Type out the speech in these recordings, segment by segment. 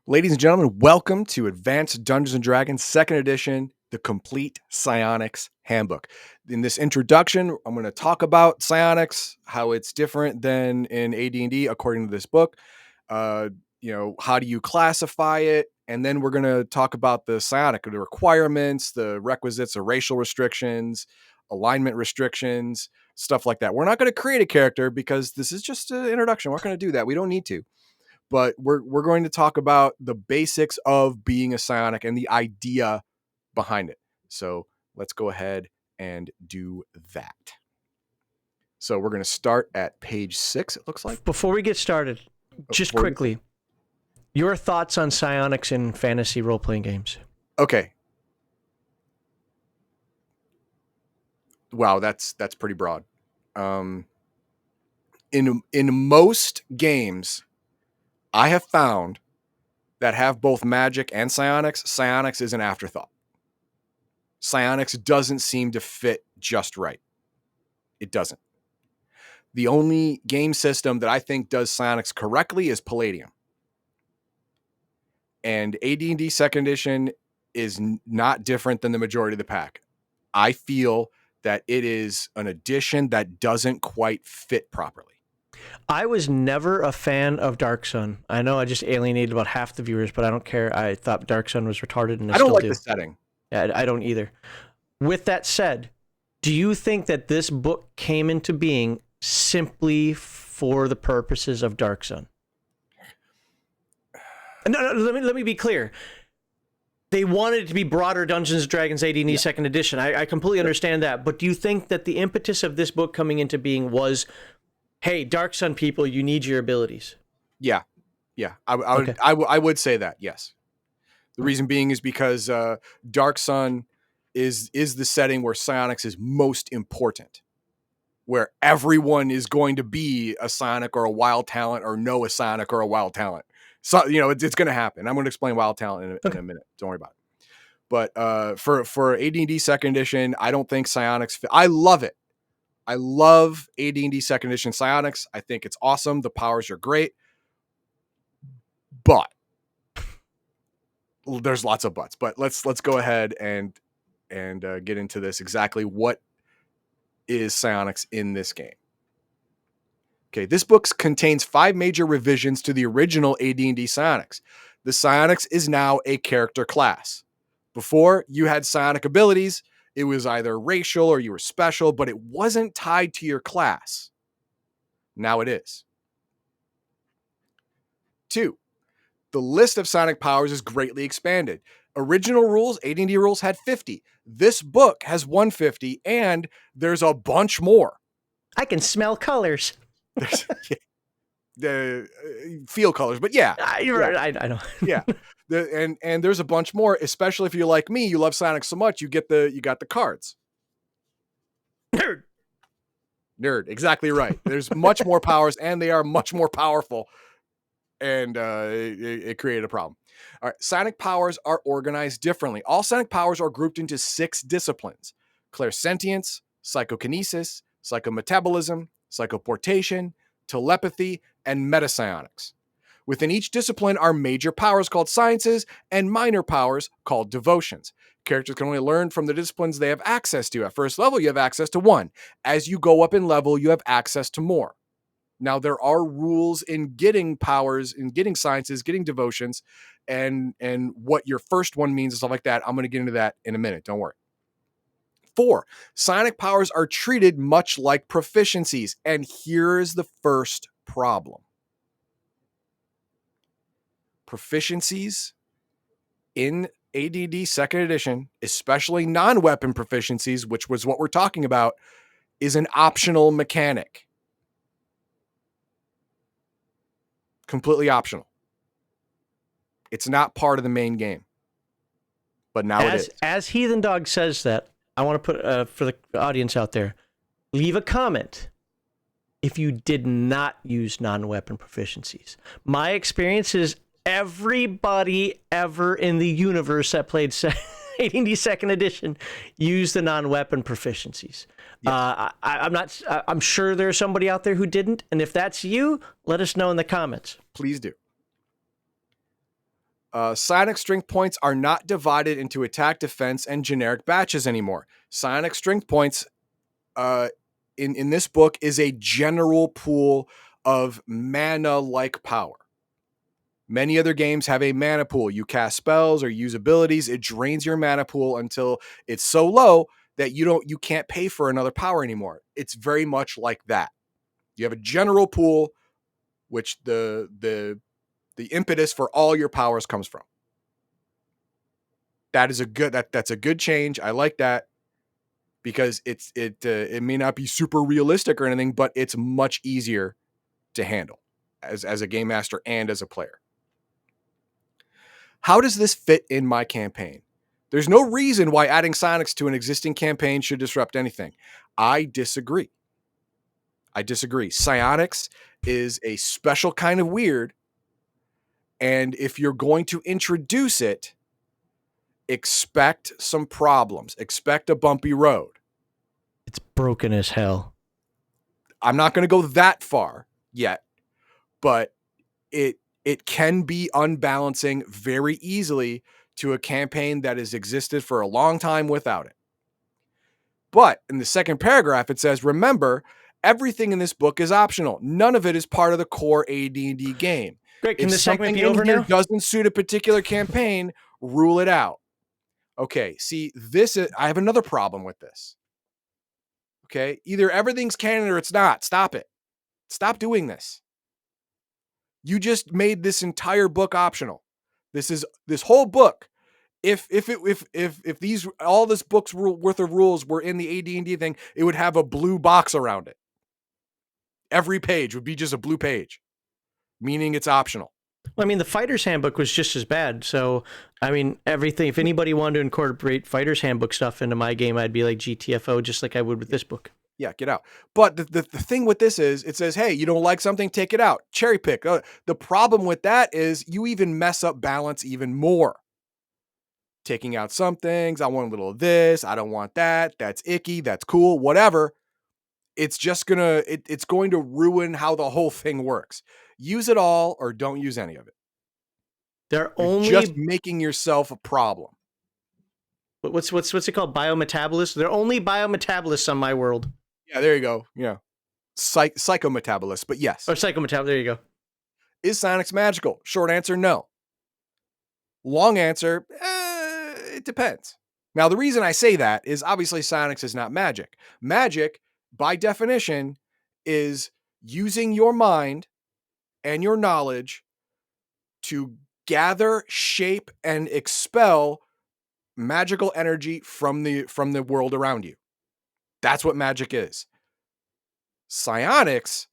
Ladies and gentlemen, welcome to Advanced Dungeons & Dragons 2nd Edition, the Complete Psionics Handbook. In this introduction, I'm going to talk about psionics, how it's different than in AD&D according to this book. How do you classify it? And then we're going to talk about the psionic, the requirements, the requisites, the racial restrictions, alignment restrictions, stuff like that. We're not going to create a character because this is just an introduction. We're not going to do that. We don't need to. But we're going to talk about the basics of being a psionic and the idea behind it. So let's go ahead and do that. So we're going to start at page 6, it looks like. Before we get started, just quickly, your thoughts on psionics in fantasy role-playing games. Okay. Wow, that's pretty broad. In most games I have found that have both magic and psionics is an afterthought. Psionics doesn't seem to fit just right. It doesn't. The only game system that I think does psionics correctly is Palladium. And AD&D 2nd Edition is not different than the majority of the pack. I feel that it is an addition that doesn't quite fit properly. I was never a fan of Dark Sun. I know I just alienated about half the viewers, but I don't care. I thought Dark Sun was retarded, and I don't still like do. The setting. Yeah, I don't either. With that said, do you think that this book came into being simply for the purposes of Dark Sun? No, let me be clear. They wanted it to be broader Dungeons & Dragons AD&D 2nd Edition. I completely understand that. But do you think that the impetus of this book coming into being was, hey, Dark Sun people, you need your abilities? Yeah. I would say that, yes. The reason being is because Dark Sun is the setting where psionics is most important, where everyone is going to be a psionic or a wild talent or know a psionic or a wild talent. So, it's going to happen. I'm going to explain wild talent in a minute. Don't worry about it. But for AD&D 2nd Edition, I don't think psionics fit. I love it. I love AD&D 2nd Edition psionics. I think it's awesome. The powers are great. But there's lots of buts. But let's go ahead and get into this. Exactly what is psionics in this game? Okay, this book contains 5 major revisions to the original AD&D psionics. The psionics is now a character class. Before, you had psionic abilities. It was either racial or you were special, but it wasn't tied to your class. Now it is. 2, the list of psionic powers is greatly expanded. Original rules, AD&D rules, had 50. This book has 150, and there's a bunch more. I can smell colors. The feel colors, but yeah. You're right. I know. Yeah. And there's a bunch more, especially if you're like me, you love psionics so much, you got the cards. Nerd, exactly right. There's much more powers, and they are much more powerful, and it created a problem. All right, psionic powers are organized differently. All psionic powers are grouped into 6 disciplines: clairsentience, psychokinesis, psychometabolism, psychoportation, telepathy, and metapsionics. Within each discipline are major powers called sciences and minor powers called devotions. Characters can only learn from the disciplines they have access to. At first level, you have access to 1. As you go up in level, you have access to more. Now, there are rules in getting powers, in getting sciences, getting devotions, and what your first one means and stuff like that. I'm going to get into that in a minute. Don't worry. 4, psionic powers are treated much like proficiencies. And here's the first problem. Proficiencies in AD&D 2nd Edition, especially non-weapon proficiencies, which was what we're talking about, is an optional mechanic. Completely optional. It's not part of the main game. But now it is. As Heathen Dog says that, I want to put, for the audience out there, leave a comment if you did not use non-weapon proficiencies. My experience is everybody ever in the universe that played AD&D 2nd Edition used the non-weapon proficiencies. Yes. I'm sure there's somebody out there who didn't, and if that's you, let us know in the comments. Please do. Psionic strength points are not divided into attack, defense, and generic batches anymore. Psionic strength points in this book is a general pool of mana-like power. Many other games have a mana pool. You cast spells or use abilities. It drains your mana pool until it's so low that you can't pay for another power anymore. It's very much like that. You have a general pool, which the impetus for all your powers comes from. That's a good change. I like that because it may not be super realistic or anything, but it's much easier to handle as a game master and as a player. How does this fit in my campaign? There's no reason why adding psionics to an existing campaign should disrupt anything. I disagree. Psionics is a special kind of weird, and if you're going to introduce it, expect some problems. Expect a bumpy road. It's broken as hell. I'm not going to go that far yet, but it can be unbalancing very easily to a campaign that has existed for a long time without it. But in the second paragraph, it says, remember, everything in this book is optional. None of it is part of the core AD&D game. Great. Can If this segment something be over in here now? doesn't suit a particular campaign, rule it out. Okay, see, I have another problem with this. Okay, either everything's canon or it's not. Stop it. Stop doing this. You just made this entire book optional. This whole book. If these all this book's worth of rules were in the AD&D thing, it would have a blue box around it. Every page would be just a blue page, meaning it's optional. Well, I mean, the Fighter's Handbook was just as bad. So, I mean, everything. If anybody wanted to incorporate Fighter's Handbook stuff into my game, I'd be like GTFO, just like I would with this book. Yeah, get out. But the thing with this is, it says, hey, you don't like something, take it out. Cherry pick. The problem with that is you even mess up balance even more. Taking out some things. I want a little of this. I don't want that. That's icky. That's cool. Whatever. It's just it's going to ruin how the whole thing works. Use it all or don't use any of it. They're You're just making yourself a problem. What's it called? Biometabolists? They're only biometabolists on my world. Yeah, there you go. Yeah. Psychometabolists, but yes. Or psychometabolists, there you go. Is psionics magical? Short answer, no. Long answer, it depends. Now, the reason I say that is obviously psionics is not magic. Magic, by definition, is using your mind and your knowledge to gather, shape, and expel magical energy from the world around you. That's what magic is. Psionics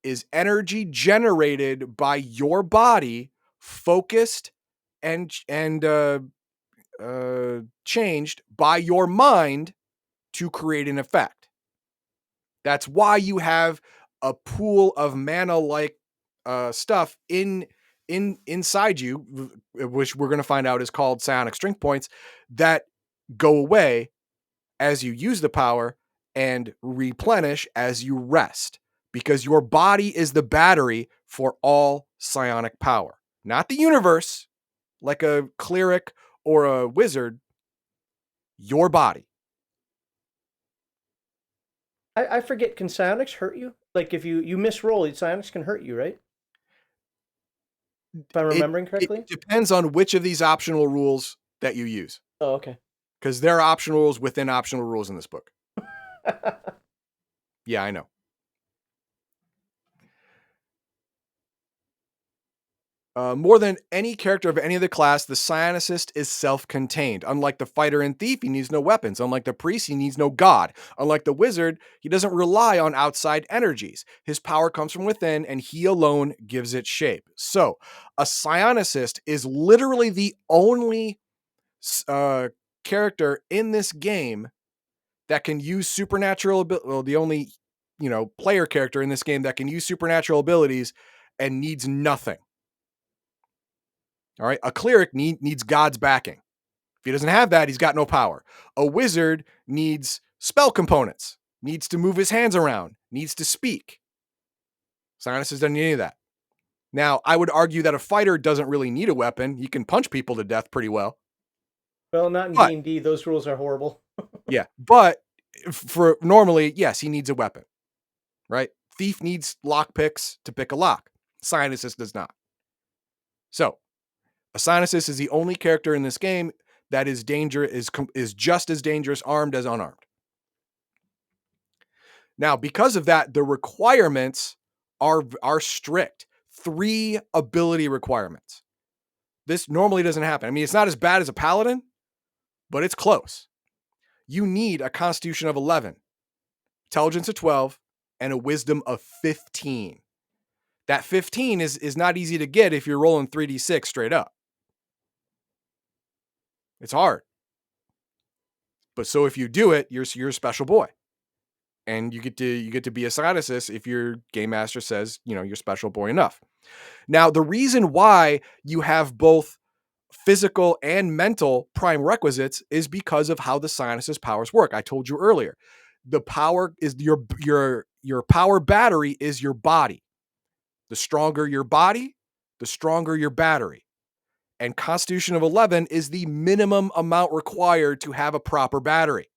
is energy generated by your body, focused and changed by your mind to create an effect. That's why you have a pool of mana-like stuff inside you, which we're going to find out is called psionic strength points, that go away as you use the power and replenish as you rest, because your body is the battery for all psionic power, not the universe like a cleric or a wizard, your body. I forget, can psionics hurt you? Like if you misroll, psionics can hurt you, right? If I'm remembering correctly? It depends on which of these optional rules that you use. Oh, okay. Because there are optional rules within optional rules in this book. Yeah, I know. More than any character of any other class, the psionicist is self-contained. Unlike the fighter and thief, he needs no weapons. Unlike the priest, he needs no god. Unlike the wizard, he doesn't rely on outside energies. His power comes from within, and he alone gives it shape. So, a psionicist is literally the only character in this game that can use supernatural ability. Well, the only, player character in this game that can use supernatural abilities and needs nothing. All right. A cleric needs God's backing. If he doesn't have that, he's got no power. A wizard needs spell components, needs to move his hands around, needs to speak. Psionicist doesn't need any of that. Now, I would argue that a fighter doesn't really need a weapon. He can punch people to death pretty well. Well, not in But D&D. Those rules are horrible. yeah, but for normally, yes, he needs a weapon, right? Thief needs lock picks to pick a lock. Psionicist does not. So, a psionicist is the only character in this game that is just as dangerous armed as unarmed. Now, because of that, the requirements are strict. 3 ability requirements. This normally doesn't happen. I mean, it's not as bad as a paladin, but it's close. You need a constitution of 11, intelligence of 12, and a wisdom of 15. That 15 is not easy to get if you're rolling 3d6 straight up. It's hard. But so if you do it, you're a special boy. And you get to be a psionicist if your game master says, you're special boy enough. Now, the reason why you have both physical and mental prime requisites is because of how the psionicist powers work. I told you earlier, the power is your power battery is your body. The stronger your body, the stronger your battery. And Constitution of 11 is the minimum amount required to have a proper battery.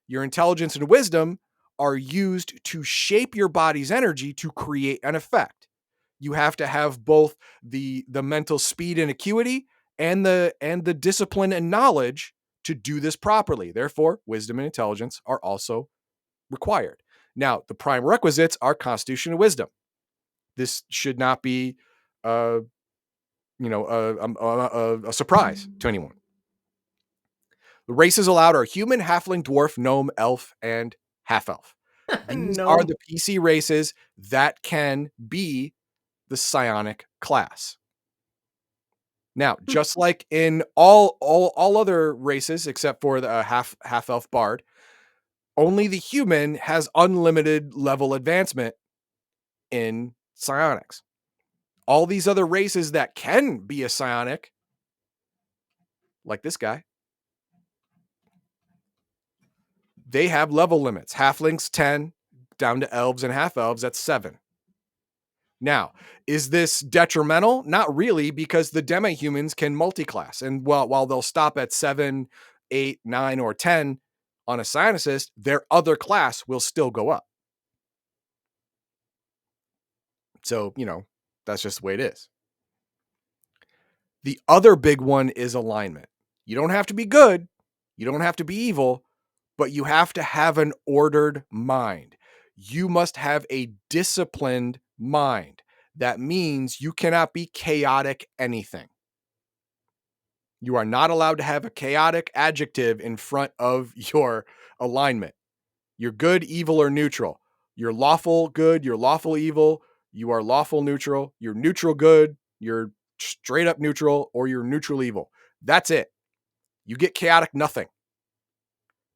Your intelligence and wisdom are used to shape your body's energy to create an effect. You have to have both the mental speed and acuity and the discipline and knowledge to do this properly. Therefore, wisdom and intelligence are also required. Now, the prime requisites are constitution and wisdom. This should not be a surprise to anyone. The races allowed are human, halfling, dwarf, gnome, elf, and half-elf. These are the PC races that can be the psionic class. Now, just like in all other races, except for the half-elf bard, only the human has unlimited level advancement in psionics. All these other races that can be a psionic, like this guy, they have level limits. Halflings 10, down to elves and half-elves, that's 7. Now, is this detrimental? Not really, because the demi-humans can multi-class. And while they'll stop at 7, 8, 9, or 10 on a psionicist, their other class will still go up. So, that's just the way it is. The other big one is alignment. You don't have to be good. You don't have to be evil, but you have to have an ordered mind. You must have a disciplined mind. That means you cannot be chaotic anything. You are not allowed to have a chaotic adjective in front of your alignment. You're good, evil, or neutral. You're lawful good, you're lawful evil, you are lawful neutral, you're neutral good, you're straight up neutral, or you're neutral evil. That's it. You get chaotic nothing.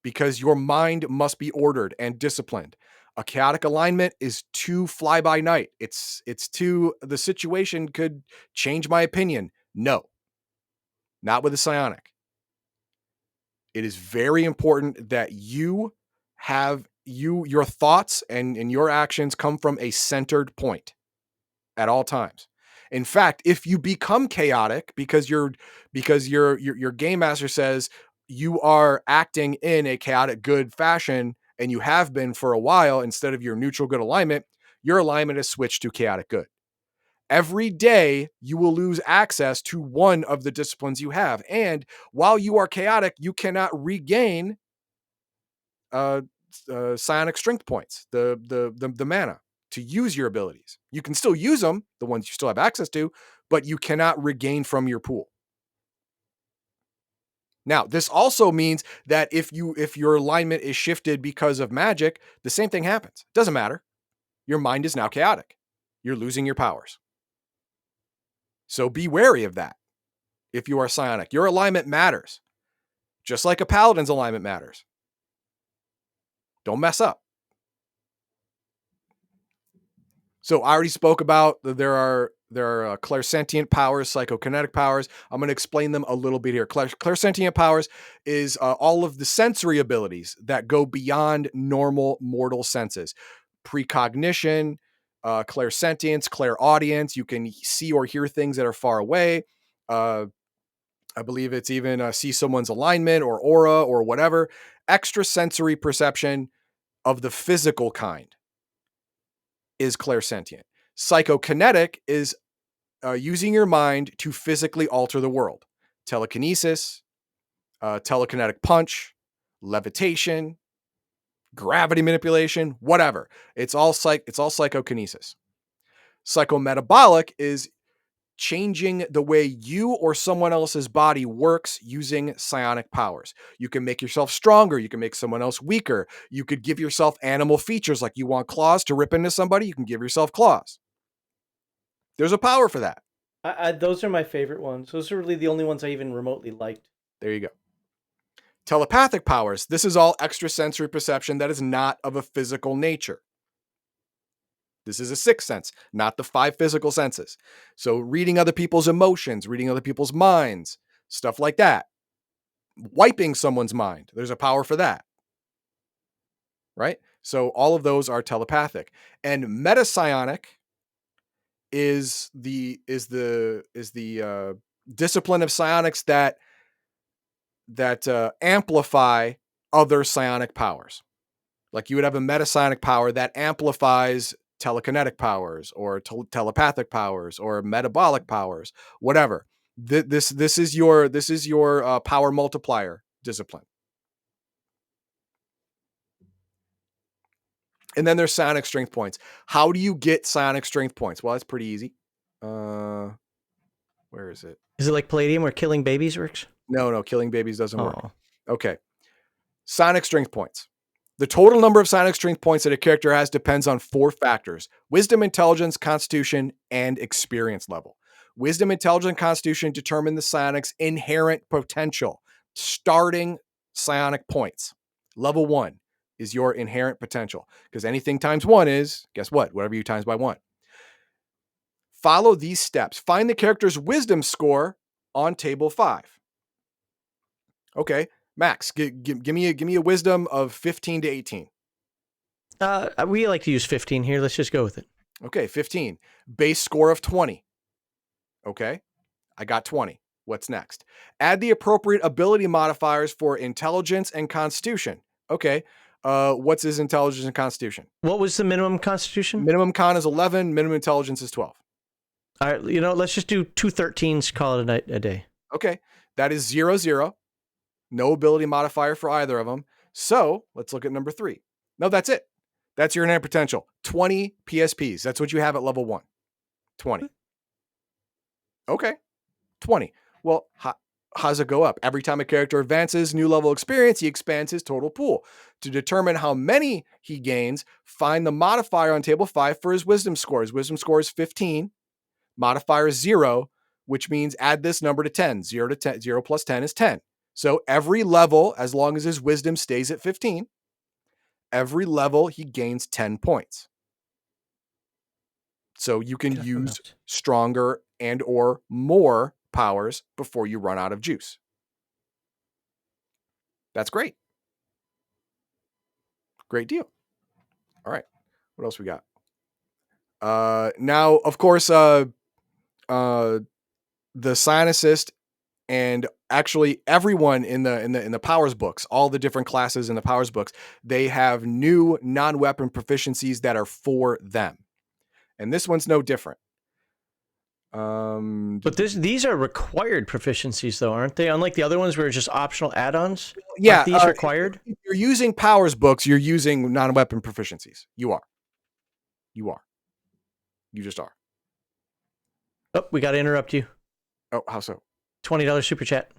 Because your mind must be ordered and disciplined. A chaotic alignment is too fly by night. It's too, the situation could change my opinion. No, not with a psionic. It is very important that you have your thoughts and your actions come from a centered point at all times. In fact, if you become chaotic because your game master says you are acting in a chaotic good fashion and you have been for a while instead of your neutral good alignment, your alignment is switched to chaotic good. Every day you will lose access to one of the disciplines you have. And while you are chaotic, you cannot regain psionic strength points, the mana to use your abilities. You can still use them, the ones you still have access to, but you cannot regain from your pool. Now, this also means that if your alignment is shifted because of magic, the same thing happens. Doesn't matter. Your mind is now chaotic. You're losing your powers. So be wary of that. If you are psionic, your alignment matters. Just like a paladin's alignment matters. Don't mess up. So I already spoke about there are clairsentient powers, psychokinetic powers. I'm going to explain them a little bit here. Clairsentient powers is all of the sensory abilities that go beyond normal mortal senses. Precognition, clairsentience, clairaudience. You can see or hear things that are far away. I believe it's even see someone's alignment or aura or whatever. Extrasensory perception of the physical kind is clairsentient. Psychokinetic is using your mind to physically alter the world. Telekinesis, telekinetic punch, levitation, gravity manipulation, whatever. It's all psychokinesis. Psychometabolic is changing the way you or someone else's body works using psionic powers. You can make yourself stronger. You can make someone else weaker. You could give yourself animal features, like you want claws to rip into somebody. You can give yourself claws. There's a power for that. Those are my favorite ones. Those are really the only ones I even remotely liked. There you go. Telepathic powers. This is all extrasensory perception that is not of a physical nature. This is a sixth sense, not the five physical senses. So reading other people's emotions, reading other people's minds, stuff like that. Wiping someone's mind. There's a power for that. Right? So all of those are telepathic. And metapsionic is the discipline of psionics that amplify other psionic powers. Like you would have a metapsionic power that amplifies telekinetic powers or telepathic powers or metabolic powers, whatever. This is your power multiplier discipline. And then there's psionic strength points. How do you get psionic strength points? Well, it's pretty easy. Where is it? Is it like Palladium where killing babies works? No, killing babies doesn't work. Okay. Psionic strength points. The total number of psionic strength points that a character has depends on 4 factors: wisdom, intelligence, constitution, and experience level. Wisdom, intelligence, and constitution determine the psionic's inherent potential. Starting psionic points. Level 1 is your inherent potential, because anything times 1 is, guess what? Whatever you times by 1. Follow these steps. Find the character's wisdom score on table 5. Okay, Max, give me a wisdom of 15 to 18. We like to use 15 here. Let's just go with it. Okay, 15. Base score of 20. Okay, I got 20. What's next? Add the appropriate ability modifiers for intelligence and constitution. Okay, what's his intelligence and constitution? What was the minimum constitution? Minimum con is 11. Minimum intelligence is 12. All right, let's just do 2 13s, call it a day. Okay, that is 0, 0. No ability modifier for either of them. So let's look at number 3. No, that's it. That's your inherent potential. 20 PSPs. That's what you have at level 1. 20. Okay. 20. Well, how does it go up? Every time a character advances new level experience, he expands his total pool. To determine how many he gains, find the modifier on table 5 for his wisdom score. His wisdom score is 15. Modifier is 0, which means add this number to 10. 0 to 10. 0 plus 10 is 10. So every level, as long as his wisdom stays at 15, every level he gains 10 points. So you can use stronger and or more powers before you run out of juice. That's great. Great deal. All right. What else we got? Now, of course, the psionicist and actually everyone in the powers books, all the different classes in the powers books, they have new non-weapon proficiencies that are for them. And this one's no different. But these are required proficiencies, though, aren't they? Unlike the other ones where it's just optional add-ons. Yeah, aren't these required? If you're using powers books, you're using non-weapon proficiencies. You are. You just are. Oh, we got to interrupt you. Oh, how so? $20 super chat.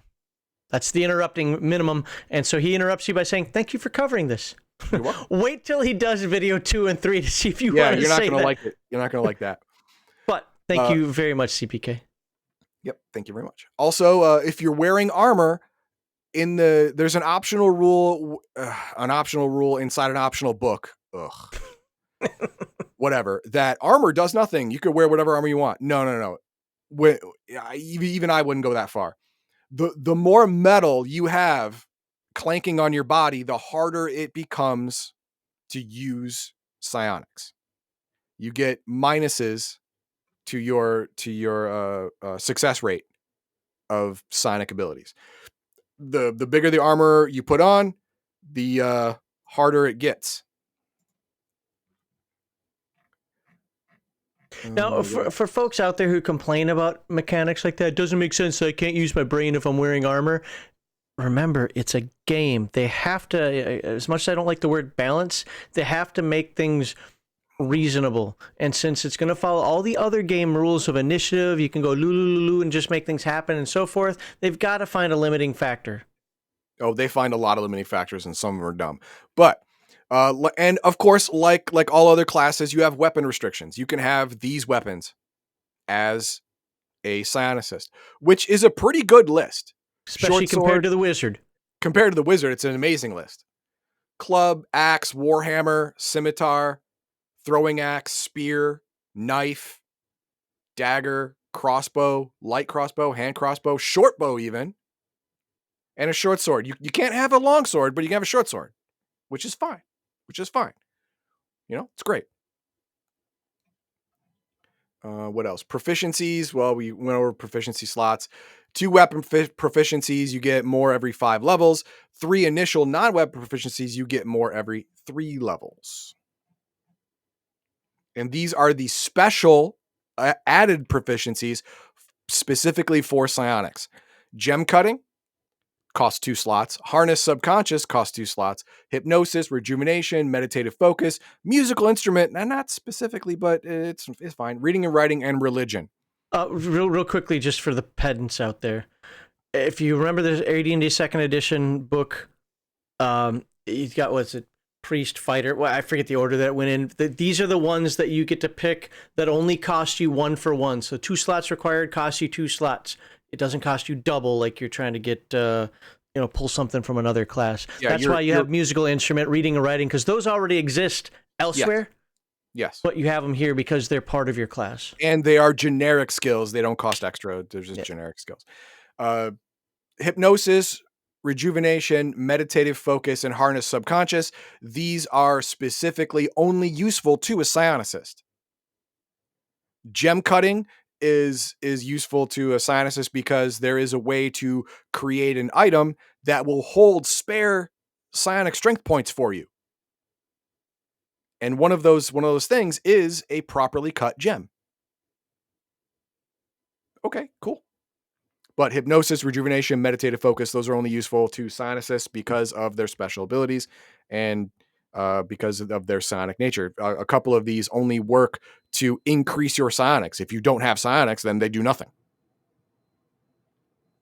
That's the interrupting minimum. And so he interrupts you by saying, "Thank you for covering this." Wait till he does video 2 and 3 to see if you want to say that. Yeah, you're not going to like it. You're not going to like that. But thank you very much, CPK. Yep, thank you very much. Also, if you're wearing armor, there's an optional rule inside an optional book. Ugh. Whatever. That armor does nothing. You could wear whatever armor you want. No. Even I wouldn't go that far. The more metal you have clanking on your body, the harder it becomes to use psionics. you get minuses to your success rate of psionic abilities. The bigger the armor you put on, the harder it gets. Now, What for folks out there who complain about mechanics like that, it doesn't make sense. I can't use my brain if I'm wearing armor. Remember, it's a game. They have to, as much as I don't like the word balance, they have to make things reasonable. And since it's going to follow all the other game rules of initiative, you can go lulu and just make things happen and so forth. They've got to find a limiting factor. Oh, they find a lot of limiting factors, and some of them are dumb. But and of course, like all other classes, you have weapon restrictions. You can have these weapons as a psionicist, which is a pretty good list. Especially compared to the wizard. Compared to the wizard, it's an amazing list. Club, axe, warhammer, scimitar, throwing axe, spear, knife, dagger, crossbow, light crossbow, hand crossbow, short bow even, and a short sword. You can't have a long sword, but you can have a short sword, which is fine. You know, it's great. What else? Proficiencies. Well, we went over proficiency slots. 2 weapon proficiencies, you get more every 5 levels. 3 initial non-weapon proficiencies, you get more every 3 levels. And these are the special added proficiencies specifically for psionics. Gem cutting costs 2 slots. Harness subconscious costs 2 slots. Hypnosis, rejuvenation, meditative focus, musical instrument, not specifically, but it's fine. Reading and writing, and religion. Real quickly, just for the pedants out there, if you remember the AD&D second edition book, you've got, what's it, priest, fighter, well, I forget the order that went in. These are the ones that you get to pick that only cost you 1 for 1. So 2 slots required, cost you 2 slots. It doesn't cost you double like you're trying to get pull something from another class. Yeah, that's why you have musical instrument, reading and writing, because those already exist elsewhere. Yes. But you have them here because they're part of your class. And they are generic skills. They don't cost extra. They're just generic skills. Hypnosis, rejuvenation, meditative focus, and harness subconscious. These are specifically only useful to a psionicist. Gem cutting is useful to a psionicist because there is a way to create an item that will hold spare psionic strength points for you. And one of those things is a properly cut gem. Okay, cool. But hypnosis, rejuvenation, meditative focus, those are only useful to psionicists because of their special abilities and because of their psionic nature. A couple of these only work to increase your psionics. If you don't have psionics, then they do nothing.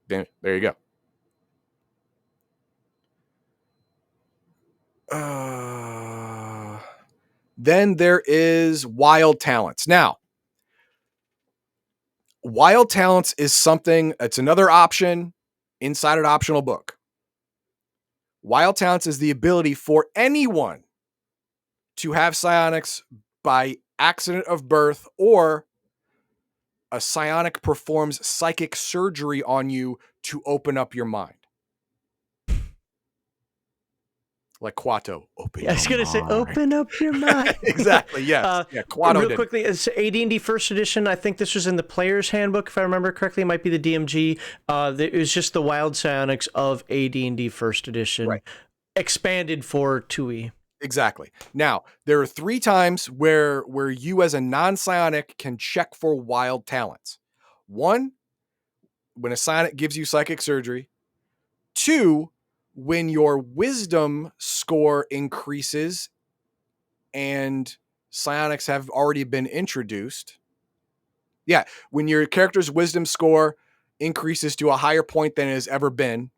Then there you go. Then there is wild talents. Now, wild talents is something, it's another option inside an optional book. Wild talents is the ability for anyone to have psionics by accident of birth, or a psionic performs psychic surgery on you to open up your mind. Like Quato, open. I was going to say, open up your mind. Exactly. Yes. Quato real did. Quickly, it's AD&D first edition. I think this was in the Player's Handbook, if I remember correctly. It might be the DMG. It was just the wild psionics of AD&D first edition, right, expanded for 2e. Exactly. Now, there are 3 times where you as a non-psionic can check for wild talents. 1, when a psionic gives you psychic surgery. 2, when your wisdom score increases and psionics have already been introduced. Yeah, when your character's wisdom score increases to a higher point than it has ever been,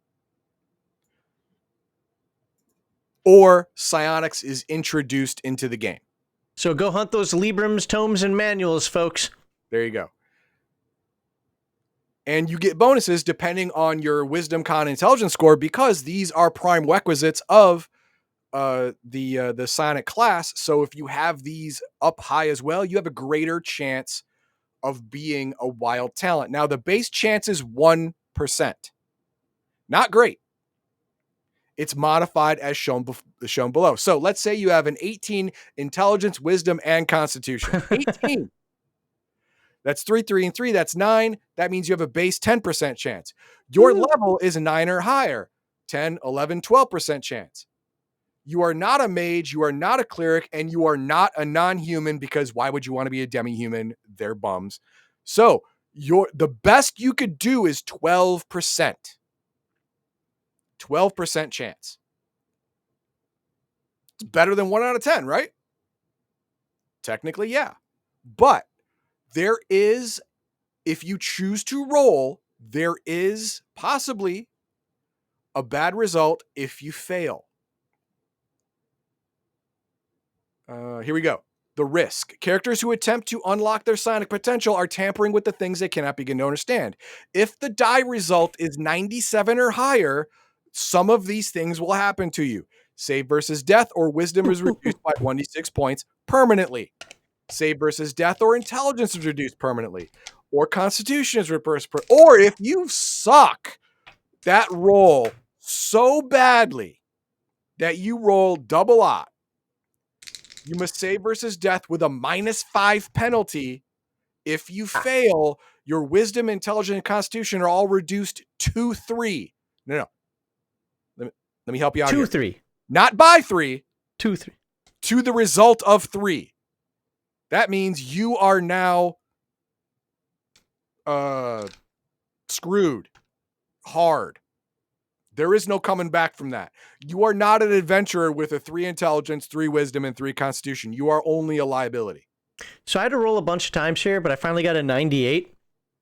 or psionics is introduced into the game. So go hunt those Librams, tomes, and manuals, folks. There you go. And you get bonuses depending on your wisdom, con, intelligence score, because these are prime requisites of the psionic class. So if you have these up high as well, you have a greater chance of being a wild talent. Now, the base chance is 1%. Not great. It's modified as shown below. So let's say you have an 18 intelligence, wisdom, and constitution. 18. That's 3, 3, and 3. That's 9. That means you have a base 10% chance. Your level is a 9 or higher. 10, 11, 12% chance. You are not a mage, you are not a cleric, and you are not a non-human, because why would you want to be a demi-human? They're bums. So the best you could do is 12%. 12% chance. It's better than 1 out of 10, right? Technically, yeah. But there is, if you choose to roll, there is possibly a bad result if you fail. Here we go. The risk. Characters who attempt to unlock their psionic potential are tampering with the things they cannot begin to understand. If the die result is 97 or higher, some of these things will happen to you. Save versus death or wisdom is reduced by 1d6 points permanently. Save versus death or intelligence is reduced permanently. Or constitution is reversed. Or if you suck that roll so badly that you roll double odd, you must save versus death with a -5 penalty. If you fail, your wisdom, intelligence, and constitution are all reduced to 3. No. Let me help you out 2, here. 3. Not by 3. 2, 3. To the result of 3. That means you are now screwed hard. There is no coming back from that. You are not an adventurer with a 3 intelligence, 3 wisdom, and 3 constitution. You are only a liability. So I had to roll a bunch of times here, but I finally got a 98.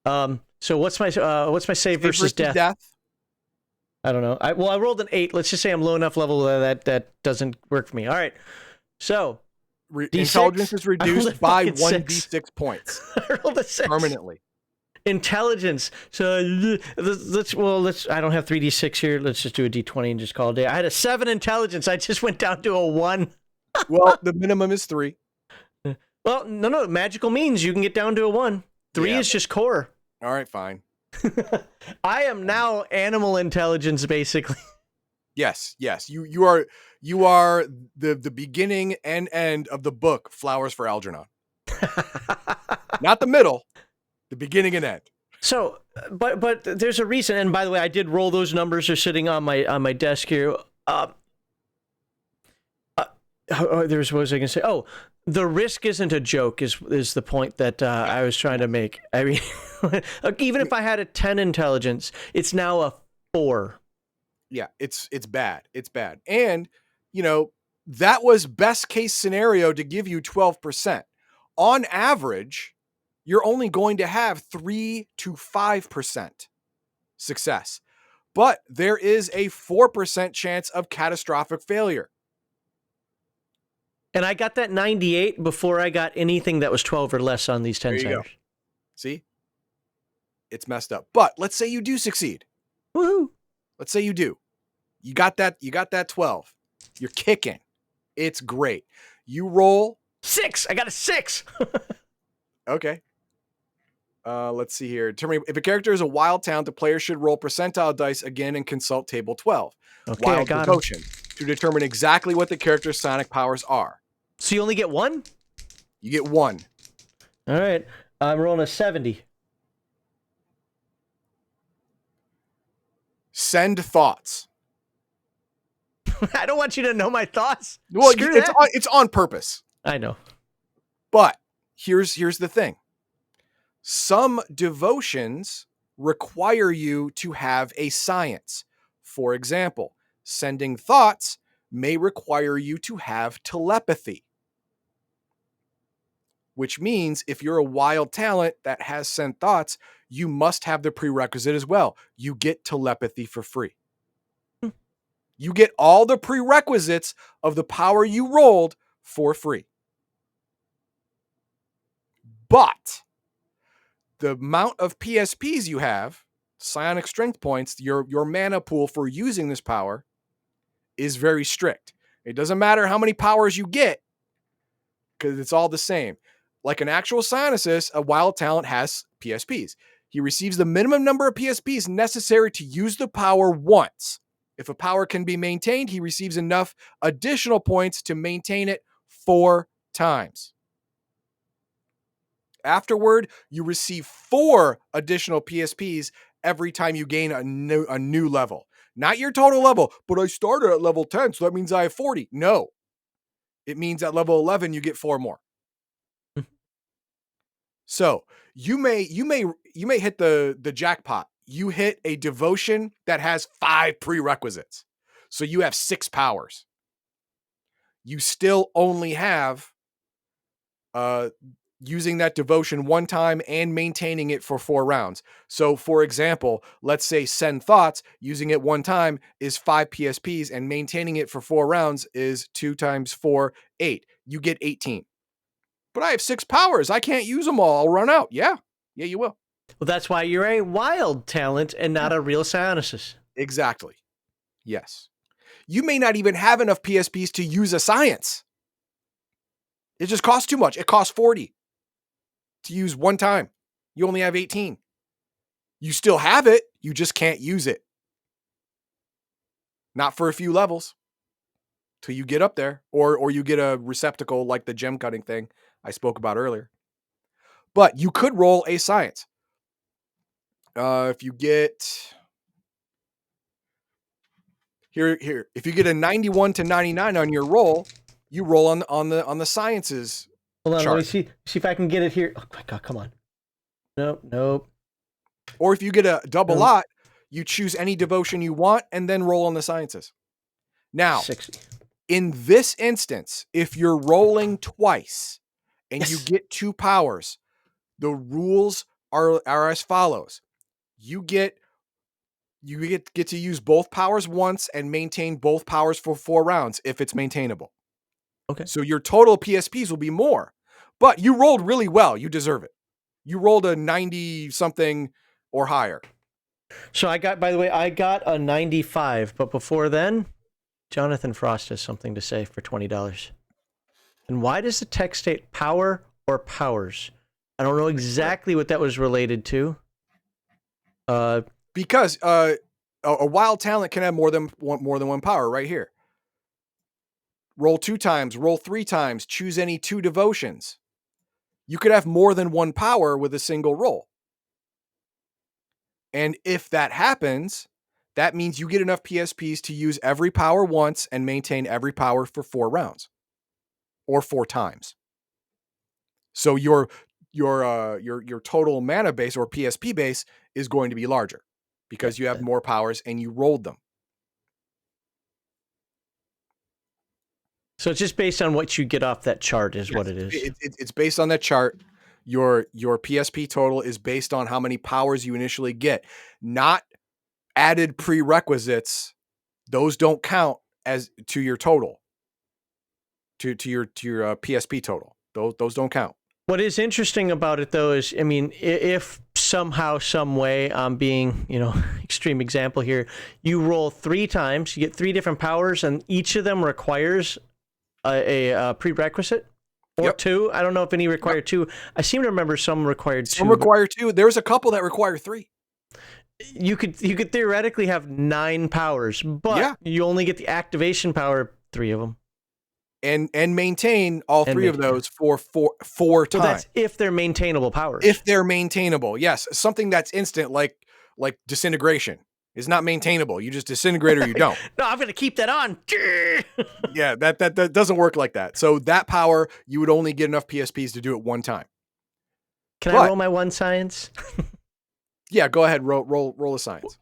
So what's my save versus death? I don't know. I rolled an 8. Let's just say I'm low enough level that doesn't work for me. All right. So intelligence is reduced by 1d6 points. I rolled a 6 permanently. Intelligence. So let's. I don't have 3d6 here. Let's just do a d20 and just call it a day. I had a 7 intelligence. I just went down to a 1. Well, the minimum is 3. Well, no. Magical means you can get down to a 1. 3 is just core. All right, fine. I am now animal intelligence, basically. Yes. You are the beginning and end of the book Flowers for Algernon. Not the middle, the beginning and end. So, but there's a reason. And by the way, I did roll those numbers. They're sitting on my desk here. What was I going to say? Oh, the risk isn't a joke is the point that I was trying to make. I mean, even if I had a 10 intelligence, it's now a 4. Yeah, it's bad. It's bad. And, that was best case scenario to give you 12%. On average, you're only going to have 3 to 5% success. But there is a 4% chance of catastrophic failure. And I got that 98 before I got anything that was 12 or less on these 10 centers. See? It's messed up. But let's say you do succeed. Woohoo! Let's say you do. You got that 12. You're kicking. It's great. You roll 6. I got a 6. Okay. Let's see here. Determine if a character is a wild talent, the player should roll percentile dice again and consult table 12. Okay, wild I got devotion to determine exactly what the character's psionic powers are. So you only get 1? You get 1. All right. I'm rolling a 70. Send thoughts. I don't want you to know my thoughts. Well, it's on purpose. I know. But here's the thing. Some devotions require you to have a science. For example, sending thoughts may require you to have telepathy. Which means if you're a wild talent that has sent thoughts, you must have the prerequisite as well. You get telepathy for free. You get all the prerequisites of the power you rolled for free. But the amount of PSPs you have, psionic strength points, your mana pool for using this power is very strict. It doesn't matter how many powers you get because it's all the same. Like an actual psionicist, a wild talent has PSPs. He receives the minimum number of PSPs necessary to use the power once. If a power can be maintained, he receives enough additional points to maintain it 4 times. Afterward, you receive 4 additional PSPs every time you gain a new level. Not your total level, but I started at level 10, so that means I have 40. No. It means at level 11 you get 4 more. So, you may hit the jackpot. You hit a devotion that has 5 prerequisites. So you have 6 powers. You still only have using that devotion one time and maintaining it for 4 rounds. So, for example, let's say send thoughts, using it one time is 5 PSPs, and maintaining it for 4 rounds is 2 times 4, 8. You get 18. But I have 6 powers. I can't use them all. I'll run out. Yeah, you will. Well, that's why you're a wild talent and not a real psionicist. Exactly. Yes. You may not even have enough PSPs to use a science. It just costs too much. It costs 40 to use one time. You only have 18. You still have it. You just can't use it. Not for a few levels. Till you get up there. Or you get a receptacle like the gem cutting thing I spoke about earlier. But you could roll a science. If you get... Here. If you get a 91 to 99 on your roll, you roll on the sciences. Hold on, chart. let me see if I can get it here. Oh my God, come on. Nope. Or if you get a double lot, you choose any devotion you want and then roll on the sciences. Now, 60. In this instance, if you're rolling twice and you get 2 powers, the rules are as follows. You get to use both powers once and maintain both powers for 4 rounds if it's maintainable. Okay. So your total PSPs will be more. But you rolled really well. You deserve it. You rolled a 90 something or higher. So I got a 95, but before then, Jonathan Frost has something to say for $20. And why does the text state power or powers? I don't know exactly what that was related to. Because a wild talent can have more than one power right here. Roll 2 times, roll 3 times, choose any 2 devotions. You could have more than one power with a single roll. And if that happens, that means you get enough PSPs to use every power once and maintain every power for 4 rounds or 4 times. So your total mana base or PSP base is going to be larger because you have more powers and you rolled them. So it's just based on what you get off that chart is what it is. It's based on that chart. Your PSP total is based on how many powers you initially get, not added prerequisites. Those don't count as to your total, to your PSP total. Those don't count. What is interesting about it, though, is, I mean, if somehow, some way, I'm being, extreme example here, you roll 3 times, you get 3 different powers, and each of them requires a prerequisite or 2. I don't know if any require 2. I seem to remember some required 2. Some require 2. There's a couple that require 3. You could theoretically have 9 powers, but you only get the activation power 3 of them. And maintain all 3 of those for 4 times. So that's if they're maintainable powers. If they're maintainable, yes. Something that's instant, like disintegration, is not maintainable. You just disintegrate or you don't. No, I'm going to keep that on. Yeah, that doesn't work like that. So that power, you would only get enough PSPs to do it one time. Can I roll my 1 science? Yeah, go ahead. Roll a science.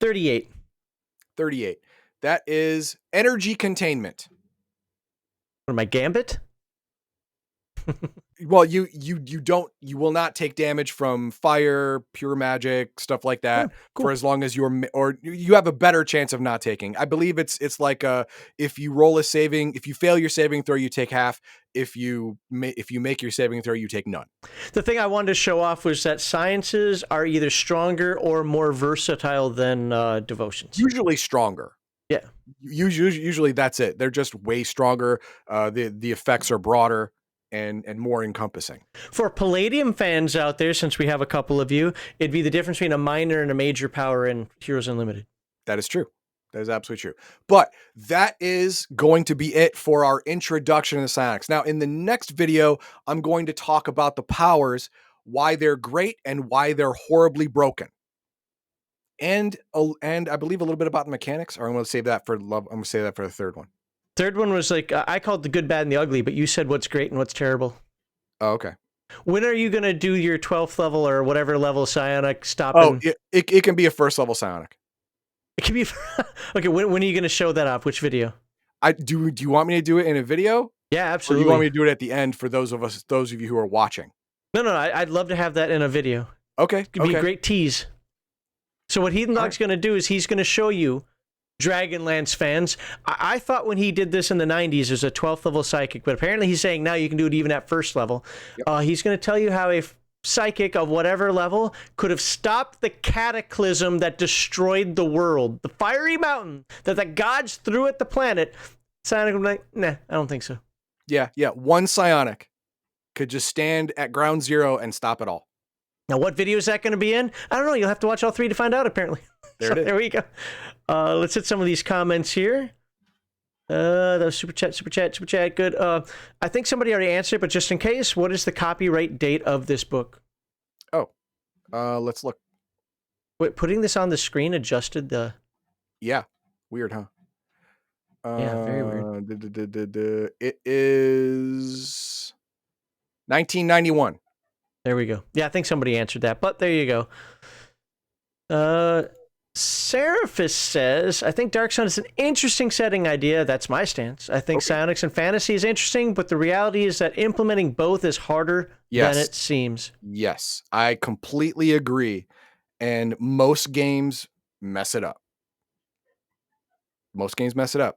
38. 38. That is energy containment. Or my gambit? Well, you will not take damage from fire, pure magic, stuff like that for as long as you have a better chance of not taking. I believe it's like if you fail your saving throw, you take half. If you make your saving throw, you take none. The thing I wanted to show off was that sciences are either stronger or more versatile than devotions. Usually stronger. Yeah. Usually that's it. They're just way stronger. The effects are broader and more encompassing. For Palladium fans out there, since we have a couple of you, it'd be the difference between a minor and a major power in Heroes Unlimited. That is true. That is absolutely true. But that is going to be it for our introduction to psionics. Now, in the next video, I'm going to talk about the powers, why they're great and why they're horribly broken. And I believe a little bit about the mechanics, or I'm going to save that for love. I'm going to save that for the third one. Third one was like, I called the good, bad, and the ugly, but you said what's great and what's terrible. Oh, okay. When are you going to do your 12th level or whatever level psionic stop? Oh, it can be a first level psionic. It can be. Okay, when are you going to show that off? Which video? Do you want me to do it in a video? Yeah, Or absolutely. do you want me to do it at the end for those of you who are watching? No, I'd love to have that in a video. Okay. It could be a great tease. So what Heathen Dog's going to do is he's going to show you, Dragonlance fans. I thought when he did this in the 90s, there's a 12th level psychic, but apparently he's saying now you can do it even at first level. Yep. He's going to tell you how a psychic of whatever level could have stopped the cataclysm that destroyed the world, the fiery mountain that the gods threw at the planet. Psionic would be like, nah, I don't think so. Yeah. One psionic could just stand at ground zero and stop it all. Now, what video is that going to be in? I don't know. You'll have to watch all three to find out, apparently. There it is. There we go. Let's hit some of these comments here. That was super chat. Good. I think somebody already answered, but just in case, what is the copyright date of this book? Oh, let's look. Wait, putting this on the screen adjusted the... Yeah. Weird, huh? Yeah, very weird. It is 1991. There we go. Yeah, I think somebody answered that, but there you go. Seraphis says, I think Dark Sun is an interesting setting idea. That's my stance. I think psionics and fantasy is interesting, but the reality is that implementing both is harder than it seems. Yes, I completely agree. And most games mess it up.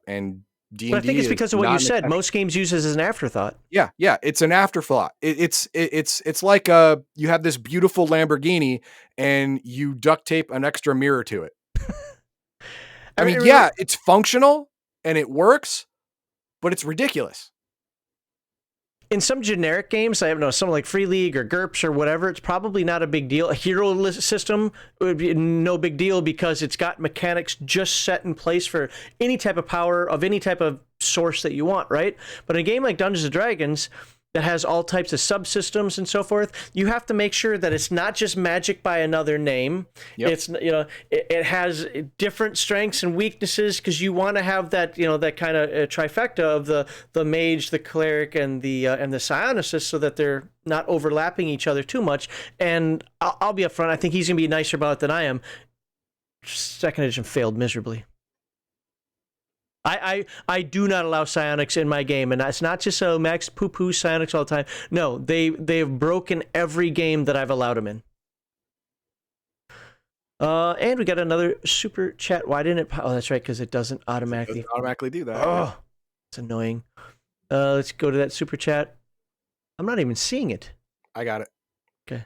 And D&D, but I think it's because of what you said. Most games use it as an afterthought. Yeah, it's an afterthought. It's like you have this beautiful Lamborghini and you duct tape an extra mirror to it. I mean, it's functional and it works, but it's ridiculous. In some generic games, I don't know, something like Free League or GURPS or whatever, it's probably not a big deal. A hero system would be no big deal because it's got mechanics just set in place for any type of power of any type of source that you want, right? But in a game like Dungeons & Dragons that has all types of subsystems and so forth, you have to make sure that it's not just magic by another name. Yep. It's, it has different strengths and weaknesses because you want to have that, that kind of trifecta of the mage, the cleric, and the psionicist, so that they're not overlapping each other too much. And I'll be upfront, I think he's gonna be nicer about it than I am. Second edition failed miserably. I do not allow psionics in my game, and it's not just Max poo-poo psionics all the time. No, they've broken every game that I've allowed them in. And we got another super chat. Why didn't it? Oh, that's right, because it doesn't automatically do that. Oh, it's annoying. Let's go to that super chat. I'm not even seeing it. I got it. Okay.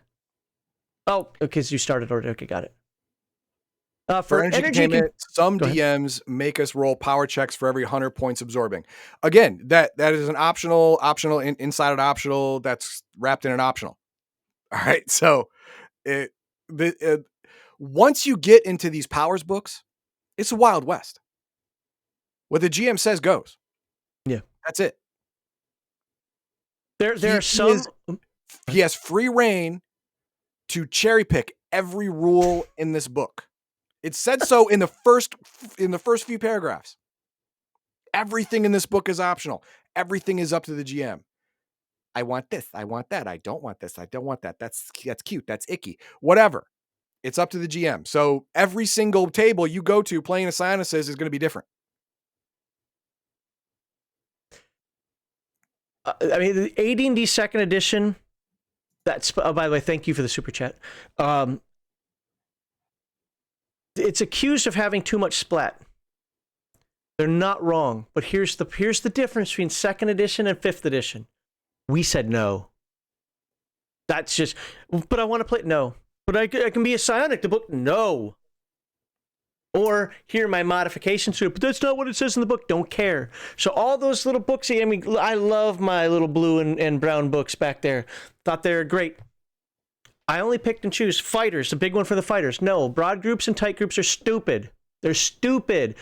Oh, because you started already. Okay, got it. For energy some DMs make us roll power checks for every 100 points absorbing. Again, that is an optional inside an optional that's wrapped in an optional. All right. So once you get into these powers books, it's a Wild West. What the GM says goes. Yeah. That's it. There are some... He has free reign to cherry pick every rule in this book. It said so in the first few paragraphs. Everything in this book is optional. Everything is up to the GM. I want this. I want that. I don't want this. I don't want that. That's cute. That's icky. Whatever. It's up to the GM. So every single table you go to playing a psionicist is going to be different. I mean, the AD&D second edition. That's by the way, thank you for the super chat. It's accused of having too much splat. They're not wrong, but here's the difference between second edition and fifth edition. We said no. That's just, but I want to play, no. But I can be a psionic, the book, no. Or here are my modifications to it, but that's not what it says in the book, don't care. So all those little books, I mean, I love my little blue and brown books back there. Thought they were great. I only picked and choose fighters, the big one for the fighters. No, broad groups and tight groups are stupid. They're stupid.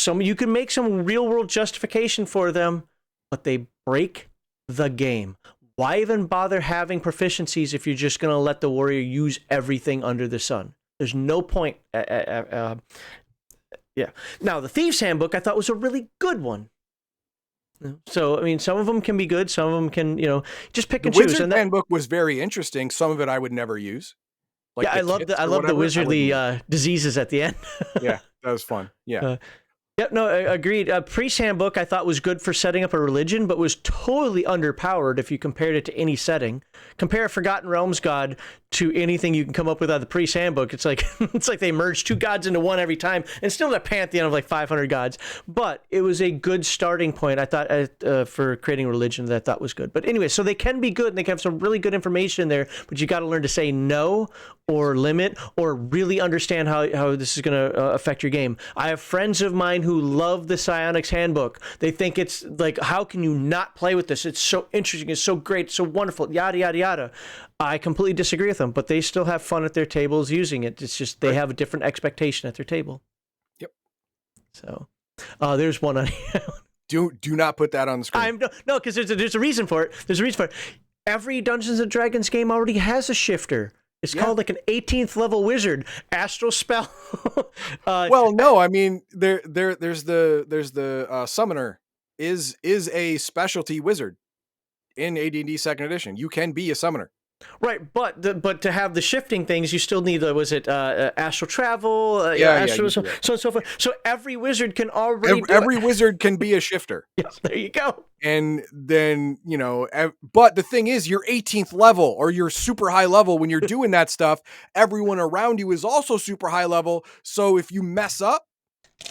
You can make some real world justification for them, but they break the game. Why even bother having proficiencies if you're just going to let the warrior use everything under the sun? There's no point. Yeah. Now, the Thieves' Handbook I thought was a really good one. So, I mean, some of them can be good. Some of them can, just pick and choose. The Wizard And Handbook was very interesting. Some of it I would never use. Like yeah, I love the wizardly diseases at the end. Yeah, that was fun. Yeah. Yep, no, agreed. Priest Handbook I thought was good for setting up a religion, but was totally underpowered if you compared it to any setting. Compare Forgotten Realms God to anything you can come up with out of the Priest Handbook. It's like they merged 2 gods into one every time, and still a pantheon of like 500 gods. But it was a good starting point, I thought, for creating a religion that I thought was good. But anyway, so they can be good, and they can have some really good information in there, but you got to learn to say no or limit or really understand how this is going to affect your game. I have friends of mine who love the Psionics Handbook. They think it's like, how can you not play with this? It's so interesting. It's so great. It's so wonderful. Yada, yada, yada. I completely disagree with them, but they still have fun at their tables using it. It's just they have a different expectation at their table. Yep. So there's one on here. Do not put that on the screen. No, because there's a reason for it. There's a reason for it. Every Dungeons and Dragons game already has a shifter. It's called like an 18th level wizard, astral spell. Well, no, I mean there's the summoner is a specialty wizard in AD&D second edition. You can be a summoner. Right, but to have the shifting things, you still need astral travel, so on and so forth. So every wizard can already every wizard can be a shifter. Yes, there you go. And then but the thing is, you're 18th level or you're super high level when you're doing that stuff. Everyone around you is also super high level. So if you mess up,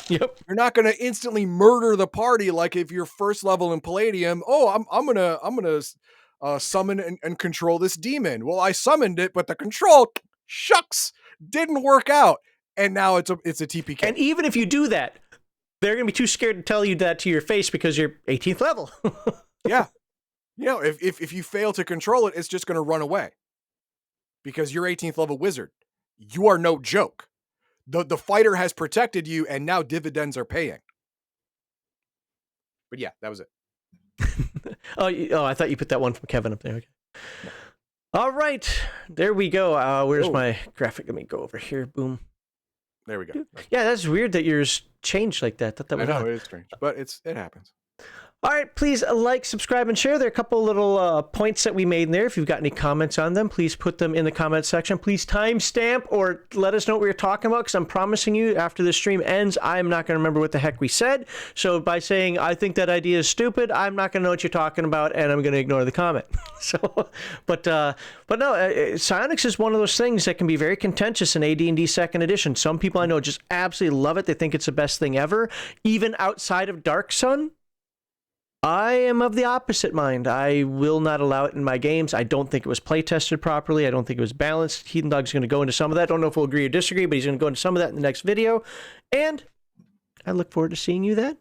yep, you're not going to instantly murder the party like if you're first level in Palladium. Oh, I'm gonna summon and control this demon. Well, I summoned it, but the control, shucks, didn't work out. And now it's a TPK. And even if you do that, they're going to be too scared to tell you that to your face because you're 18th level. Yeah. If you fail to control it, it's just going to run away. Because you're 18th level wizard. You are no joke. The fighter has protected you, and now dividends are paying. But yeah, that was it. Oh, I thought you put that one from Kevin up there. Okay. No. All right, there we go. Where's my graphic? Let me go over here. Boom. There we go. Yeah, that's weird that yours changed like that. I know, it is strange, but it happens. All right, please like, subscribe, and share. There are a couple little points that we made in there. If you've got any comments on them, please put them in the comment section. Please timestamp or let us know what we were talking about, because I'm promising you after the stream ends, I'm not going to remember what the heck we said. So by saying, I think that idea is stupid, I'm not going to know what you're talking about, and I'm going to ignore the comment. But no, Psionics is one of those things that can be very contentious in AD&D second edition. Some people I know just absolutely love it. They think it's the best thing ever. Even outside of Dark Sun, I am of the opposite mind. I will not allow it in my games. I don't think it was play tested properly. I don't think it was balanced. Heathen Dog's going to go into some of that. I don't know if we'll agree or disagree, but he's going to go into some of that in the next video. And I look forward to seeing you then.